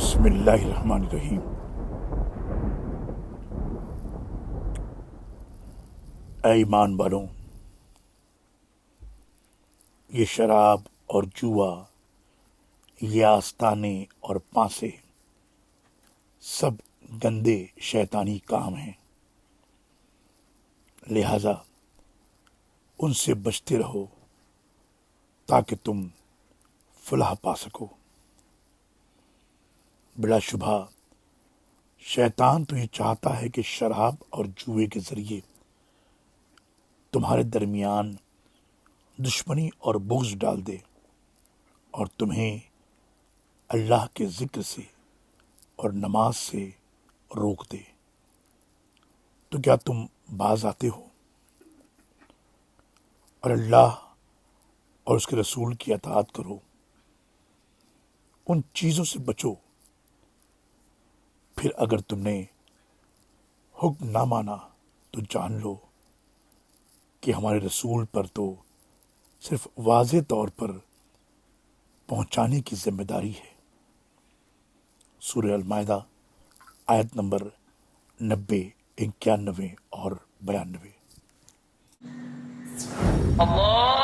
بسم اللہ الرحمن الرحیم۔ اے ایمان والوں، یہ شراب اور جوا، یہ آستانے اور پانسے سب گندے شیطانی کام ہیں، لہذا ان سے بچتے رہو تاکہ تم فلاح پا سکو۔ بلا شبہ شیطان تو یہ چاہتا ہے کہ شراب اور جوئے کے ذریعے تمہارے درمیان دشمنی اور بغض ڈال دے اور تمہیں اللہ کے ذکر سے اور نماز سے روک دے۔ تو کیا تم باز آتے ہو اور اللہ اور اس کے رسول کی اطاعت کرو، ان چیزوں سے بچو؟ پھر اگر تم نے حکم نہ مانا تو جان لو کہ ہمارے رسول پر تو صرف واضح طور پر پہنچانے کی ذمہ داری ہے۔ سورہ المائدہ آیت نمبر 90، 91 اور 92۔ اللہ